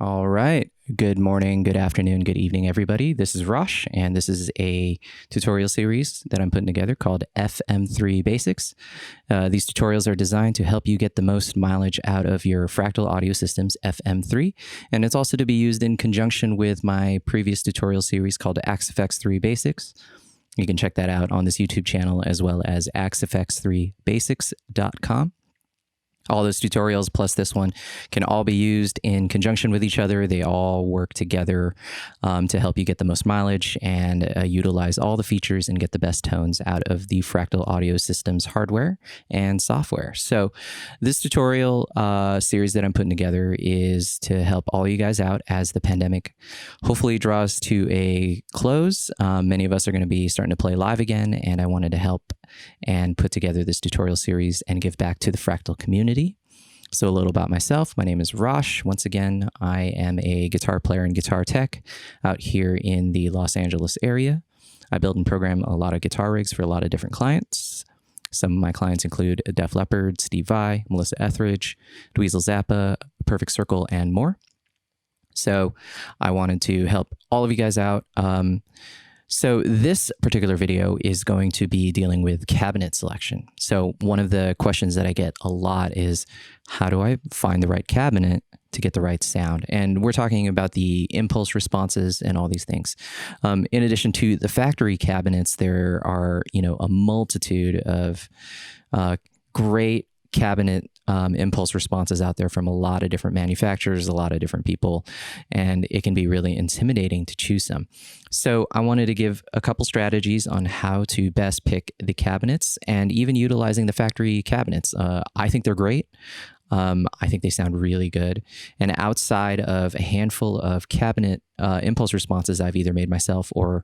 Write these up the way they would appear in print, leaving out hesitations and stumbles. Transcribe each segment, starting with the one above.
All right. Good morning, good afternoon, good evening, everybody. This is Rosh, and this is a tutorial series that I'm putting together called FM3 Basics. These tutorials are designed to help you get the most mileage out of your Fractal audio systems, FM3, and it's also to be used in conjunction with my previous tutorial series called AxeFX3 Basics. You can check that out on this YouTube channel as well as axefx3basics.com. All those tutorials plus this one can all be used in conjunction with each other. They all work together to help you get the most mileage and utilize all the features and get the best tones out of the Fractal Audio Systems hardware and software. So this tutorial series that I'm putting together is to help all you guys out as the pandemic hopefully draws to a close. Many of us are going to be starting to play live again, and I wanted to help and put together this tutorial series and give back to the Fractal community. So a little about myself. My name is Rosh. Once again, I am a guitar player and guitar tech out here in the Los Angeles area. I build and program a lot of guitar rigs for a lot of different clients. Some of my clients include Leppard, Steve Vai, Melissa Etheridge, Dweezil Zappa, Perfect Circle, and more. So I wanted to help all of you guys out. So this particular video is going to be dealing with cabinet selection. So one of the questions that I get a lot is, how do I find the right cabinet to get the right sound? And we're talking about the impulse responses and all these things. In addition to the factory cabinets, there are, a multitude of great cabinet impulse responses out there from a lot of different manufacturers, a lot of different people, and it can be really intimidating to choose some. So I wanted to give a couple strategies on how to best pick the cabinets and even utilizing the factory cabinets. I think they're great. I think they sound really good. And outside of a handful of cabinet impulse responses I've either made myself or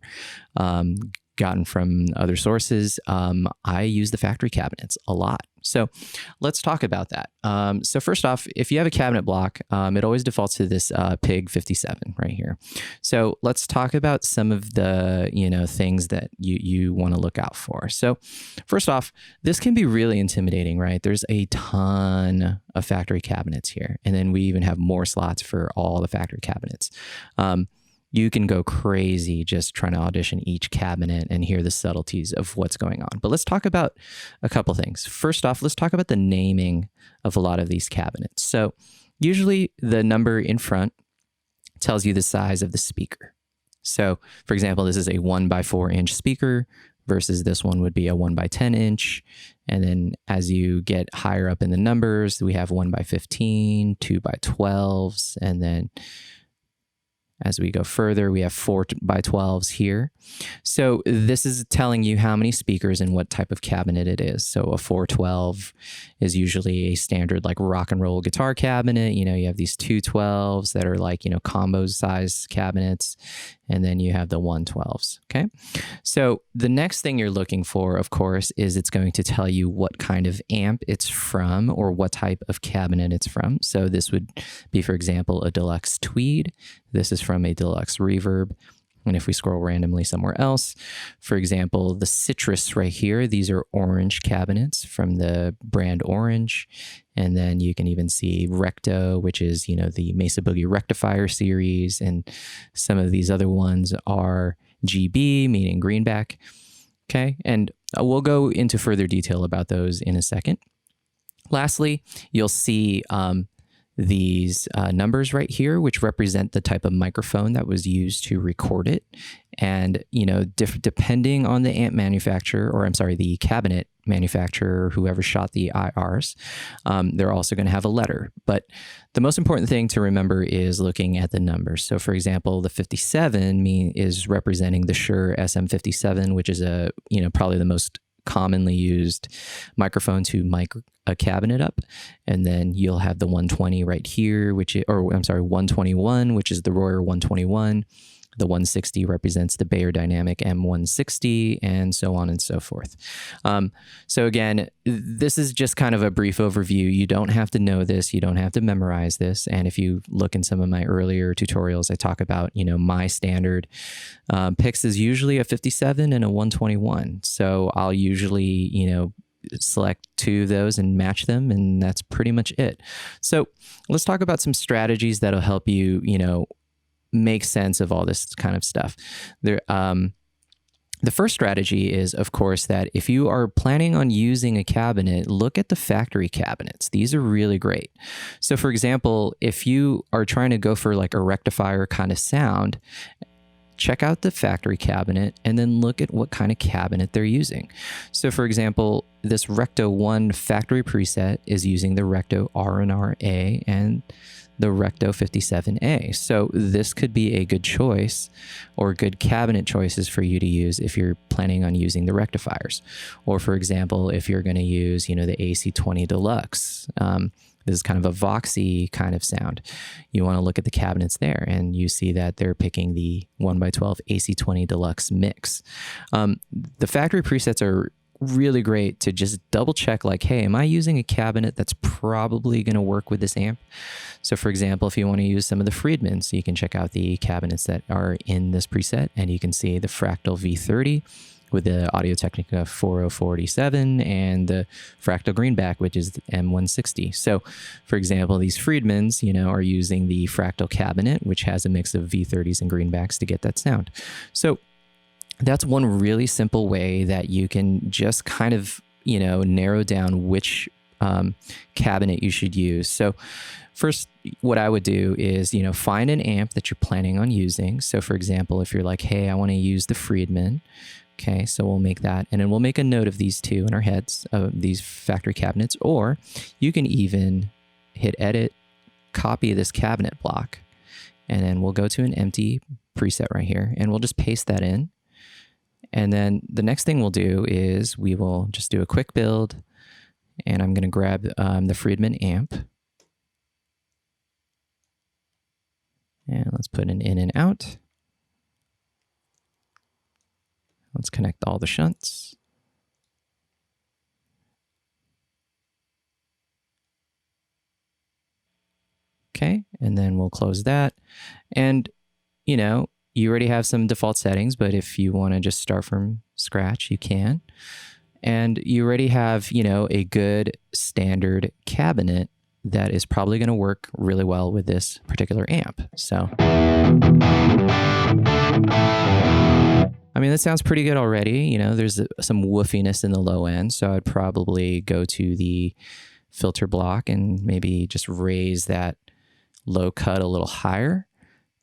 gotten from other sources, I use the factory cabinets a lot. So let's talk about that. So first off, if you have a cabinet block, it always defaults to this PIG 57 right here. So let's talk about some of the things that you want to look out for. So first off, this can be really intimidating, right? There's a ton of factory cabinets here, and then we even have more slots for all the factory cabinets. You can go crazy just trying to audition each cabinet and hear the subtleties of what's going on. But let's talk about a couple things. First off, let's talk about the naming of a lot of these cabinets. So usually the number in front tells you the size of the speaker. So for example, this is a 1x4 inch speaker versus this one would be a 1x10 inch. And then as you get higher up in the numbers, we have 1x15, 2x12s, and then as we go further, we have 4x12s here. So this is telling you how many speakers and what type of cabinet it is. So a 412 is usually a standard like rock and roll guitar cabinet. You have these 212s that are like, combo size cabinets. And then you have the 112s, okay? So the next thing you're looking for, of course, is it's going to tell you what kind of amp it's from or what type of cabinet it's from. So this would be, for example, a deluxe tweed. This is from a deluxe reverb. And if we scroll randomly somewhere else, for example, the citrus right here, these are orange cabinets from the brand Orange. And then you can even see Recto, which is, the Mesa Boogie Rectifier series. And some of these other ones are GB, meaning greenback. Okay. And we'll go into further detail about those in a second. Lastly, you'll see these numbers right here, which represent the type of microphone that was used to record it. And, depending on the amp manufacturer, or I'm sorry, the cabinet manufacturer, whoever shot the IRs, they're also going to have a letter. But the most important thing to remember is looking at the numbers. So for example, the 57 is representing the Shure SM57, which is probably the most commonly used microphone to mic a cabinet up. And then you'll have the 120 right here, 121, which is the Royer 121. The 160 represents the Bayer Dynamic M160, and so on and so forth. So again, this is just kind of a brief overview. You don't have to know this. You don't have to memorize this. And if you look in some of my earlier tutorials, I talk about, my standard picks is usually a 57 and a 121. So I'll usually, select 2 of those and match them, and that's pretty much it. So let's talk about some strategies that'll help you, make sense of all this kind of stuff. The first strategy is, of course, that if you are planning on using a cabinet, look at the factory cabinets. These are really great. So for example, if you are trying to go for like a rectifier kind of sound, check out the factory cabinet and then look at what kind of cabinet they're using. So for example, this Recto 1 factory preset is using the Recto R&R-A and the Recto 57A. So this could be a good choice or good cabinet choices for you to use if you're planning on using the rectifiers. Or for example, if you're going to use, the AC20 Deluxe, this is kind of a Voxy kind of sound. You want to look at the cabinets there, and you see that they're picking the 1x12 AC20 Deluxe mix. The factory presets are really great to just double check, like, hey, am I using a cabinet that's probably going to work with this amp? So for example, if you want to use some of the Friedmans, you can check out the cabinets that are in this preset, and you can see the Fractal V30 with the Audio-Technica 4047 and the Fractal Greenback, which is the M160. So for example, these Friedmans, are using the Fractal cabinet, which has a mix of V30s and Greenbacks to get that sound. So that's one really simple way that you can just kind of, narrow down which cabinet you should use. So first, what I would do is, find an amp that you're planning on using. So for example, if you're like, hey, I want to use the Friedman. Okay, so we'll make that, and then we'll make a note of these 2 in our heads, of these factory cabinets, or you can even hit edit, copy this cabinet block, and then we'll go to an empty preset right here, and we'll just paste that in. And then the next thing we'll do is we will just do a quick build, and I'm going to grab the Friedman amp. And let's put an in and out. Let's connect all the shunts. Okay, and then we'll close that. And, you already have some default settings, but if you want to just start from scratch, you can. And you already have, a good standard cabinet that is probably going to work really well with this particular amp. So, I mean, that sounds pretty good already. There's some woofiness in the low end, so I'd probably go to the filter block and maybe just raise that low cut a little higher.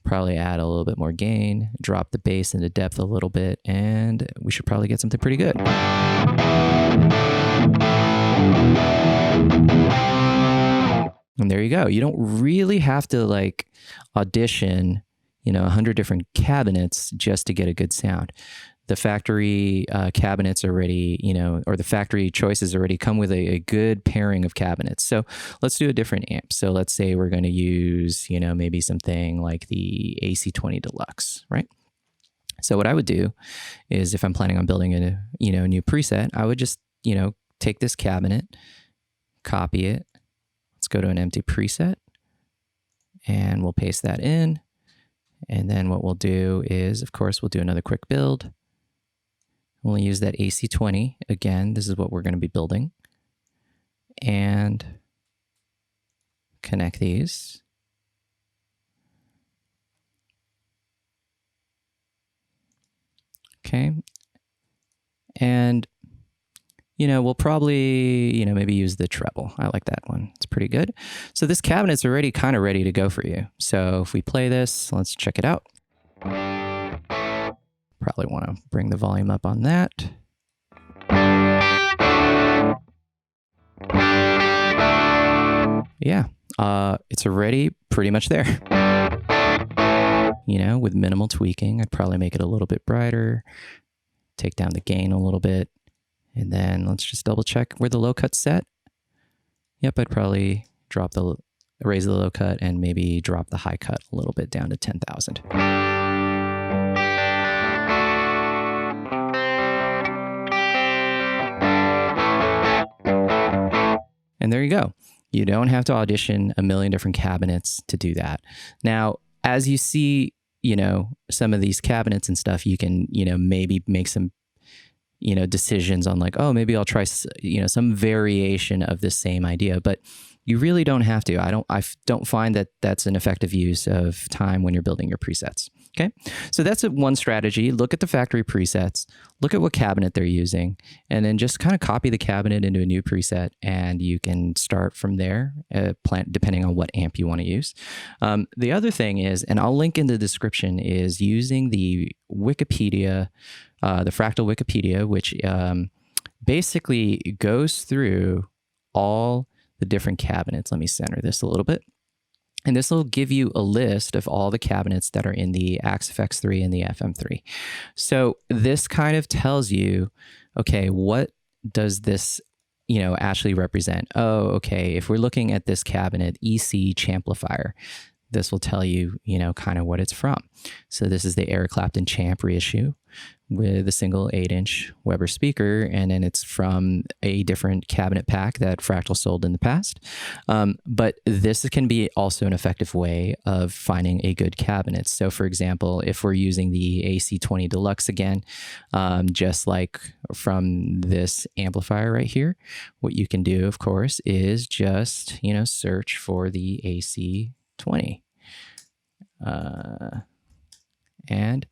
Probably add a little bit more gain, drop the bass into depth a little bit, and we should probably get something pretty good. And there you go. You don't really have to audition, 100 different cabinets just to get a good sound. The factory cabinets already, or the factory choices already come with a good pairing of cabinets. So let's do a different amp. So let's say we're going to use, maybe something like the AC20 Deluxe, right? So what I would do is, if I'm planning on building a, new preset, I would just, take this cabinet, copy it. Let's go to an empty preset, and we'll paste that in. And then what we'll do is, of course, we'll do another quick build. We'll use that AC20. Again, this is what we're going to be building. And connect these. Okay. And, we'll probably, maybe use the treble. I like that one. It's pretty good. So this cabinet's already kind of ready to go for you. So if we play this, let's check it out. Probably want to bring the volume up on that. Yeah, it's already pretty much there. With minimal tweaking, I'd probably make it a little bit brighter, take down the gain a little bit, and then let's just double check where the low cut's set. Yep, I'd probably raise the low cut and maybe drop the high cut a little bit down to 10,000. And there you go. You don't have to audition a million different cabinets to do that. Now, as you see, some of these cabinets and stuff, you can, maybe make some, decisions on like, oh, maybe I'll try, some variation of the same idea, but you really don't have to. I don't find that that's an effective use of time when you're building your presets. Okay. So that's one strategy. Look at the factory presets, look at what cabinet they're using, and then just kind of copy the cabinet into a new preset, and you can start from there, depending on what amp you want to use. The other thing is, and I'll link in the description, is using the Wikipedia, the Fractal Wikipedia, which basically goes through all the different cabinets. Let me center this a little bit. And this will give you a list of all the cabinets that are in the Axe FX3 and the FM3. So this kind of tells you, okay, what does this, actually represent? Oh, okay, if we're looking at this cabinet, EC Champlifier, this will tell you, kind of what it's from. So this is the Eric Clapton Champ reissue with a single 8-inch Weber speaker, and then it's from a different cabinet pack that Fractal sold in the past. But this can be also an effective way of finding a good cabinet. So for example, if we're using the AC20 Deluxe again, just like from this amplifier right here, what you can do, of course, is just, search for the AC20. And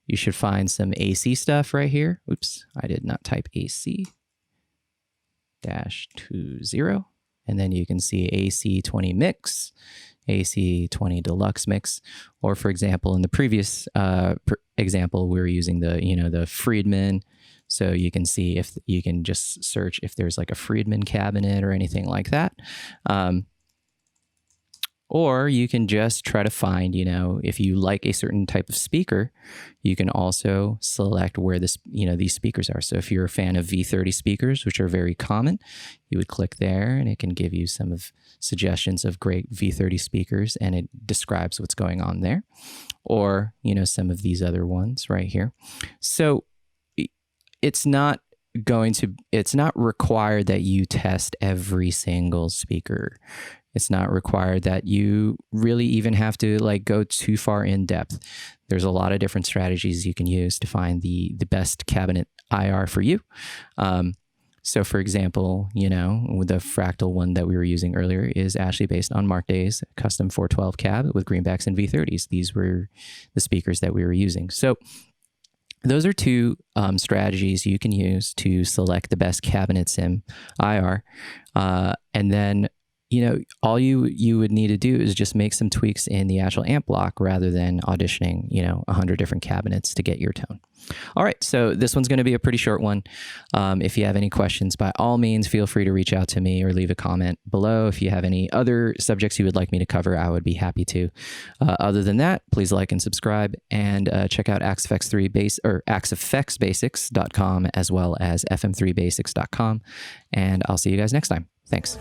you should find some AC stuff right here. Oops, I did not type AC -20. And then you can see AC20 mix, AC20 Deluxe mix. Or for example, in the previous example, we were using the, the Friedman. So you can see if you can just search if there's like a Friedman cabinet or anything like that. Or you can just try to find, if you like a certain type of speaker, you can also select where this, these speakers are. So if you're a fan of V30 speakers, which are very common, you would click there and it can give you some of suggestions of great V30 speakers, and it describes what's going on there. Or, some of these other ones right here. So it's not required that you test every single speaker. It's not required that you really even have to go too far in depth. There's a lot of different strategies you can use to find the best cabinet IR for you. So for example, with the Fractal one that we were using earlier is actually based on Mark Day's custom 412 cab with greenbacks and V30s. These were the speakers that we were using. So those are two strategies you can use to select the best cabinet sim IR. And then all you would need to do is just make some tweaks in the actual amp block rather than auditioning, 100 different cabinets to get your tone. All right, so this one's going to be a pretty short one. If you have any questions, by all means, feel free to reach out to me or leave a comment below. If you have any other subjects you would like me to cover, I would be happy to. Other than that, please like and subscribe, and check out axefxbasics.com as well as fm3basics.com. And I'll see you guys next time. Thanks.